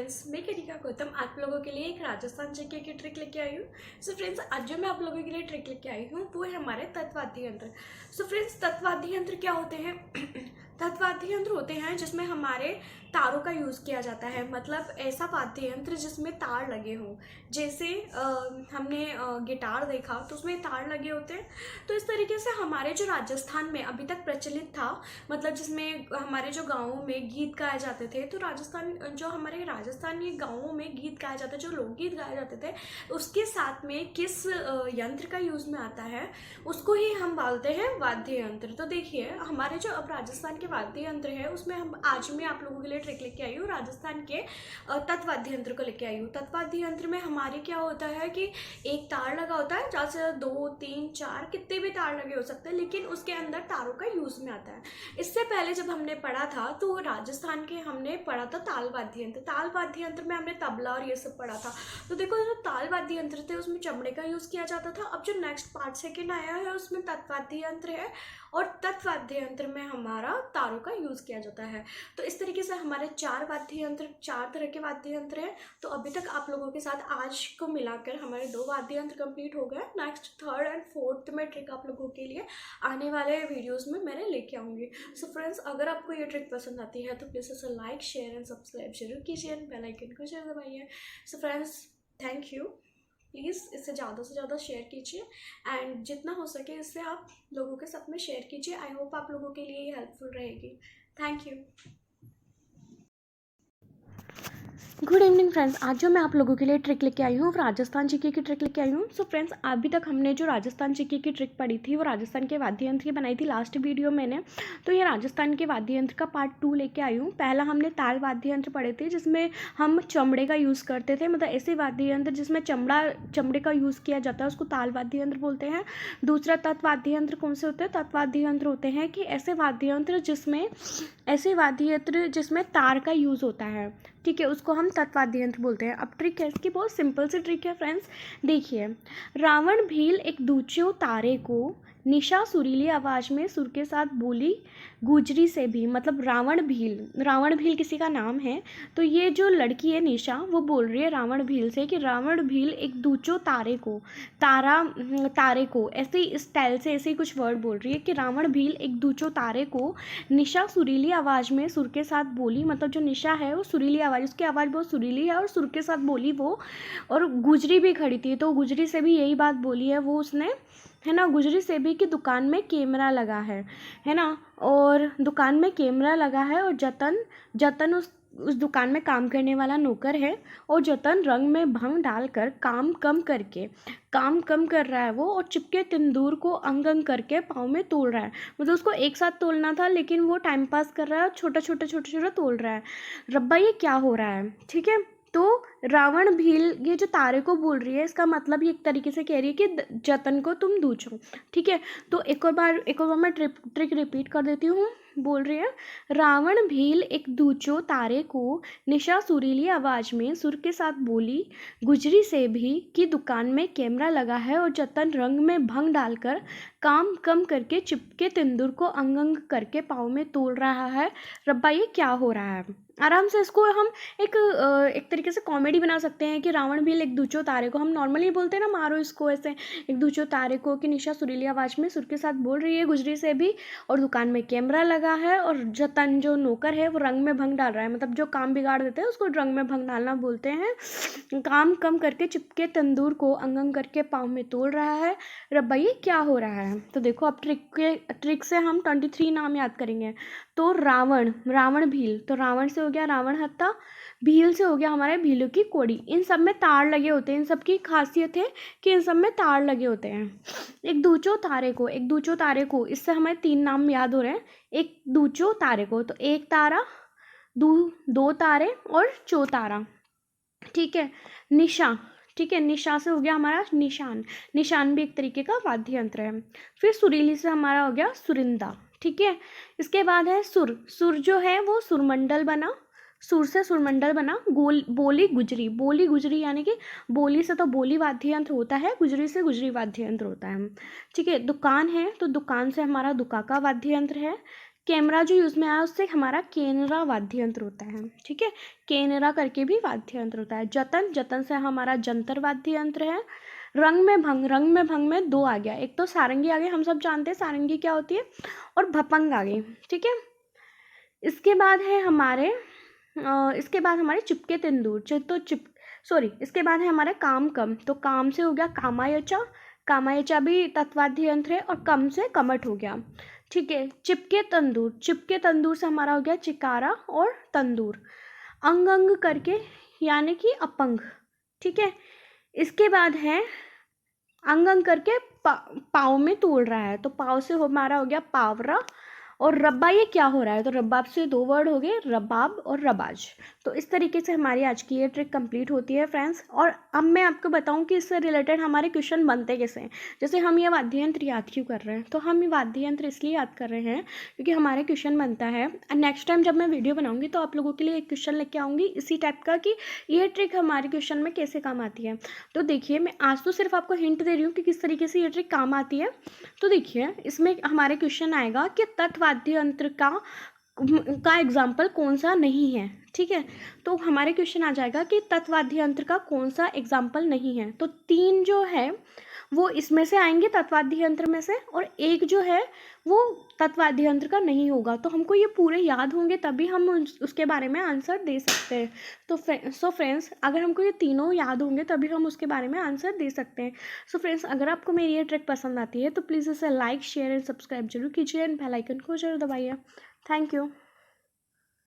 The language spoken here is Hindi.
फ्रेंड्स, मैं कनिका गौतम आप लोगों के लिए एक राजस्थान जीके की ट्रिक लेके आई हूँ। सो फ्रेंड्स, आज जो मैं आप लोगों के लिए ट्रिक लेके आई हूँ वो है हमारे तत्वादी यंत्र। सो फ्रेंड्स, तत्वादी यंत्र क्या होते हैं? तत्वादी यंत्र होते हैं जिसमें हमारे तारों का यूज़ किया जाता है, मतलब ऐसा वाद्य यंत्र जिसमें तार लगे हों। जैसे हमने गिटार देखा तो उसमें तार लगे होते हैं। तो इस तरीके से हमारे जो राजस्थान में अभी तक प्रचलित था, मतलब जिसमें हमारे जो गाँवों में गीत गाए जाते थे, तो हमारे राजस्थानी गाँवों में गीत गाए जाते, जो लोकगीत गाए जाते थे, उसके साथ में किस यंत्र का यूज़ में आता है उसको ही हम बोलते हैं वाद्य यंत्र। तो देखिए, हमारे जो अब राजस्थान के वाद्य यंत्र है उसमें हम आज मैं आप लोगों के लिए ट्रिक लेके आई हूँ, राजस्थान के तत्वाद्य यंत्र को लेके आई हूँ। तत्वाद्य यंत्र में हमारे क्या होता है कि एक तार लगा होता है, जहाँ से 2, 3, 4 कितने भी तार लगे हो सकते हैं, लेकिन उसके अंदर तारों का यूज़ में आता है। इससे पहले जब हमने पढ़ा था तो राजस्थान के हमने पढ़ा था ताल वाद्य यंत्र। ताल वाद्य यंत्र में हमने तबला और ये सब पढ़ा था। तो देखो, जो ताल वाद्य यंत्र थे उसमें चमड़े का यूज़ किया जाता था। अब जो नेक्स्ट पार्ट सेकेंड आया है उसमें तत्वाद्य यंत्र है, और तत्वाद्य यंत्र में हमारा तारों का यूज़ किया जाता है। तो इस तरीके से हमारे 4 वाद्य यंत्र, 4 तरह के वाद्य यंत्र हैं। तो अभी तक आप लोगों के साथ आज को मिलाकर हमारे 2 वाद्य यंत्र कंप्लीट हो गए। नेक्स्ट 3rd एंड 4th में ट्रिक आप लोगों के लिए आने वाले वीडियोस में मैंने लेके आऊँगी। सो फ्रेंड्स, अगर आपको ये ट्रिक पसंद आती है तो प्लीज़ इसे लाइक, शेयर एंड सब्सक्राइब जरूर कीजिए एंड बेल आइकन को जरूर दबाइए। So friends, thank you. Please इसे ज़्यादा से ज़्यादा शेयर कीजिए एंड जितना हो सके इससे आप लोगों के साथ में शेयर कीजिए। आई होप आप लोगों के लिए ये हेल्पफुल रहेगी। Thank you. Good evening friends, आज जो मैं आप लोगों के लिए ट्रिक लेके आई हूँ राजस्थान जीके की ट्रिक लेके आई हूँ। सो फ्रेंड्स, अभी तक हमने जो राजस्थान जीके की ट्रिक पढ़ी थी वो राजस्थान के वाद्य यंत्र की बनाई थी लास्ट वीडियो मैंने। तो ये राजस्थान के वाद्य यंत्र का पार्ट 2 लेके आई हूँ। पहला हमने ताल वाद्य यंत्र पढ़े थे जिसमें हम चमड़े का यूज़ करते थे, मतलब ऐसे वाद्य यंत्र जिसमें चमड़े का यूज़ किया जाता है उसको ताल वाद्य यंत्र बोलते हैं। दूसरा तत्वाद्य यंत्र कौन से होते हैं? तत्वाद्य यंत्र होते हैं कि ऐसे वाद्य यंत्र जिसमें तार का यूज़ होता है, ठीक है, उसको हम तत्वाद्य यंत्र बोलते हैं। अब ट्रिक है इसकी, बहुत सिंपल सी ट्रिक है फ्रेंड्स। देखिए, रावण भील एक दूचो तारे को निशा सुरीली आवाज़ में सुर के साथ बोली गुजरी से भी, मतलब रावण भील किसी का नाम है। तो ये जो लड़की है निशा, वो बोल रही है रावण भील से कि रावण भील एक दूचो तारे को ऐसे ही स्टाइल से ऐसे ही कुछ वर्ड बोल रही है कि रावण भील एक दूचो तारे को निशा सुरीली आवाज़ में सुर के साथ बोली, मतलब जो निशा है वो सुरीली आवाज़, उसकी आवाज़ बहुत सुरीली है और सुर के साथ बोली वो। और गुजरी भी खड़ी थी तो गुजरी से भी यही बात बोली है वो उसने, है ना। गुजरी से भी कि दुकान में कैमरा लगा है ना, और दुकान में कैमरा लगा है, और जतन उस दुकान में काम करने वाला नौकर है, और जतन रंग में भंग डालकर काम कम कर रहा है वो, और चिपके तंदूर को अंग अंग करके पाँव में तोड़ रहा है। मतलब उसको एक साथ तोड़ना था लेकिन वो टाइम पास कर रहा है और छोटा तोड़ रहा है। रब्बा, ये क्या हो रहा है? ठीक है, तो रावण भील ये जो तारे को बोल रही है, इसका मतलब ये एक तरीके से कह रही है कि जतन को तुम दूचो, ठीक है। तो एक और बार मैं ट्रिक रिपीट कर देती हूँ। बोल रही है, रावण भील एक दूचो तारे को निशा सुरीली आवाज़ में सुर के साथ बोली गुजरी से भी कि दुकान में कैमरा लगा है, और जतन रंग में भंग डालकर काम कम करके चिपके तंदूर को अंग अंग करके पाँव में तोड़ रहा है। रब्बा, ये क्या हो रहा है? आराम से इसको हम एक तरीके से कॉमेडी बना सकते हैं कि रावण भील एक दूचो तारे को, हम नॉर्मली बोलते हैं ना, मारो इसको ऐसे, एक दूचो तारे को, कि निशा सुरीली आवाज़ में सुर के साथ बोल रही है गुजरी से भी, और दुकान में कैमरा लगा है, और जतन जो नौकर है वो रंग में भंग डाल रहा है, मतलब जो काम बिगाड़ देते हैं उसको रंग में भंग डालना बोलते हैं। काम कम करके चिपके तंदूर को अंग अंग करके पाँव में तोड़ रहा है। रब्बा, ये क्या हो रहा है? तो देखो, अब ट्रिक से हम 23 नाम याद करेंगे। तो रावण भील, तो रावण से हो गया रावण हत्ता, भील से हो गया हमारे भीलों की कोड़ी। इन सब में तार लगे होते हैं, इन सब की खासियत है कि इन सब में तार लगे होते हैं। एक दूचो तारे को, इससे हमें 3 नाम याद हो रहे हैं। एक दूचो तारे को, तो एक तारा, दो तारे और चौतारा, ठीक है। निशा, ठीक है, निशा से हो गया हमारा निशान भी एक तरीके का वाद्य यंत्र है। फिर सुरीली से हमारा हो गया सुरिंदा, ठीक है। इसके बाद है सुर जो है वो सुरमंडल बना, सुर से सुरमंडल बना। बोली गुजरी यानी कि बोली से तो बोली वाद्य यंत्र होता है, गुजरी से गुजरी वाद्य यंत्र होता है, ठीक है। दुकान है तो दुकान से हमारा दुकाका वाद्य यंत्र है। कैमरा जो यूज़ में आया उससे हमारा केनरा वाद्य यंत्र होता है, ठीक है, केनरा करके भी वाद्य यंत्र होता है। जतन, जतन से हमारा जंतर वाद्य यंत्र है। रंग में भंग, रंग में भंग में दो आ गया, एक तो सारंगी आ गई, हम सब जानते हैं सारंगी क्या होती है, और भपंग आ गई, ठीक है। इसके बाद है हमारे इसके बाद हमारे चिपके तंदूर, इसके बाद है हमारा काम कम, तो काम से हो गया कामायचा, कामायचा भी तत्वाद्य यंत्र है, और कम से कमट हो गया, ठीक है। चिपके तंदूर, चिपके तंदूर से हमारा हो गया चिकारा और तंदूर। अंग अंग करके यानी कि अपंग, ठीक है। इसके बाद है अंग अंग करके पाव में तोड़ रहा है, तो पाव से हमारा हो गया पावरा, और रब्बा ये क्या हो रहा है, तो रब्बाब से दो वर्ड हो गए, रबाब और रबाज। तो इस तरीके से हमारी आज की ये ट्रिक कंप्लीट होती है फ्रेंड्स। और अब मैं आपको बताऊं कि इससे रिलेटेड हमारे क्वेश्चन बनते कैसे हैं। जैसे हम ये वाद्य यंत्र याद क्यों कर रहे हैं, तो हम ये वाद्य यंत्र इसलिए याद कर रहे हैं क्योंकि हमारे क्वेश्चन बनता है। नेक्स्ट टाइम जब मैं वीडियो बनाऊंगी तो आप लोगों के लिए एक क्वेश्चन लेके आऊँगी इसी टाइप का कि ये ट्रिक हमारे क्वेश्चन में कैसे काम आती है। तो देखिए, मैं आज तो सिर्फ आपको हिंट दे रही हूँ कि किस तरीके से ये ट्रिक काम आती है। तो देखिए, इसमें हमारे क्वेश्चन आएगा कि तत्वाद्य यंत्र का एग्जाम्पल कौन सा नहीं है, ठीक है। तो हमारे क्वेश्चन आ जाएगा कि तत्वाद्य यंत्र का कौन सा एग्जाम्पल नहीं है, तो 3 जो है वो इसमें से आएंगे तत्वाद्य यंत्र में से, और एक जो है वो तत्वाद्य यंत्र का नहीं होगा। तो हमको ये पूरे याद होंगे तभी हम उसके बारे में आंसर दे सकते हैं। तो फ्रेंड्स, अगर हमको ये तीनों याद होंगे तभी हम उसके बारे में आंसर दे सकते हैं। सो फ्रेंड्स, अगर आपको मेरी ये ट्रिक पसंद आती है तो प्लीज़ इसे लाइक, शेयर एंड सब्सक्राइब जरूर कीजिए, एंड बेल आइकन को जरूर दबाइए। Thank you.